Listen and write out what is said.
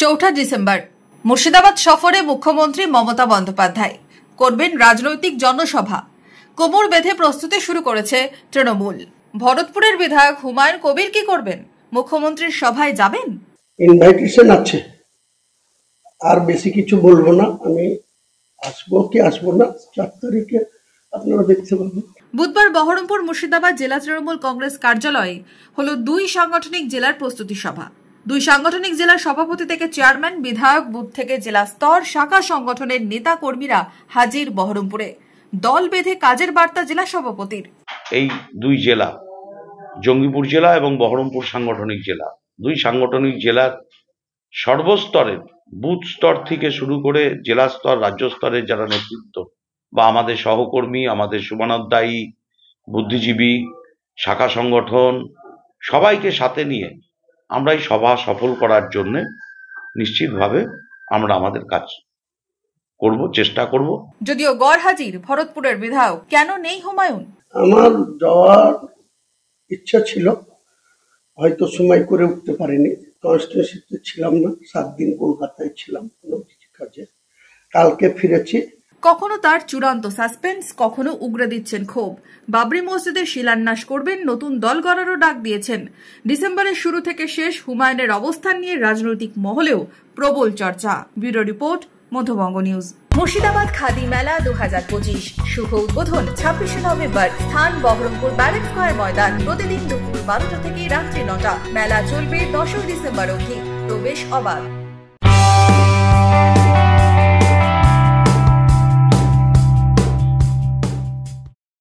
চৌঠা ডিসেম্বর মুর্শিদাবাদ সফরে মুখ্যমন্ত্রী মমতা বন্দ্যোপাধ্যায় করবেন রাজনৈতিক জনসভা। কোমর বেঁধে প্রস্তুতি শুরু করেছে তৃণমূল। ভরতপুরের বিধায়ক হুমায়ুন কবির কি করবেন? মুখ্যমন্ত্রীর সভায় যাবেন? ইনভাইটেশন আছে, আর বেশি কিছু বলবো না। আমি আসবো কি আসবো না 4 তারিখে আপনারা দেখতে পাবেন। বুধবার বহরমপুর মুর্শিদাবাদ জেলা তৃণমূল কংগ্রেস কার্যালয়ে হলো 2 সাংগঠনিক জেলার প্রস্তুতি সভা। 2 সাংগঠনিক জেলার সভাপতি থেকে চেয়ারম্যান, বিধায়ক, বুথ থেকে জেলা স্তর, শাখা সংগঠনের নেতা কর্মীরা হাজির বহরমপুরে। দল বেঁধে কাজের বার্তা জেলা সভাপতির। এই 2 জেলা, জঙ্গিপুর জেলা এবং বহরমপুর সাংগঠনিক জেলা, 2 সাংগঠনিক জেলার সর্বস্তরের বুথ স্তর থেকে শুরু করে জেলা স্তর, রাজ্য স্তরের যারা নেতৃত্ব বা আমাদের সহকর্মী, আমাদের শুভানুধ্যায়ী, বুদ্ধিজীবী, শাখা সংগঠন সবাইকে সাথে নিয়ে আমরা এই সভা সফল করার জন্য নিশ্চিতভাবে আমরা আমাদের কাজ করব, চেষ্টা করব। যদিও গড় হাজির ভরতপুরের বিধায়ক, কেন নেই হুমায়ুন? আমার যাওয়ার ইচ্ছা ছিল, হয়তো সময় করে উঠতে পারিনি। কনস্টিটিউয়েন্সিতে ছিলাম না, 7 দিন কলকাতায় ছিলাম কোনো কিছু কাজে। কালকে ফিরেছি। কখনো তার চূড়ান্ত সাসপেন্স, কখনো উগরে দিচ্ছেন ক্ষোভ। বাবরি মসজিদের শিলান্যাস করবেন, নতুন দল গড়ারও ডাক দিয়েছেন। ডিসেম্বরের শুরু থেকে শেষ হুমায়ুনের অবস্থান নিয়ে রাজনৈতিক মহলেও প্রবল চর্চা। Bureau report, Madhyabanga news. Murshidabad khadi মেলা 2025 শুভ উদ্বোধন 26শে নভেম্বর। স্থান বহরমপুর ব্যারেক স্কয়ার ময়দান। প্রতিদিন দুপুর 12টা থেকে রাত্রি 9টা। মেলা চলবে 10 ডিসেম্বর অবধি। প্রবেশ অবাধ।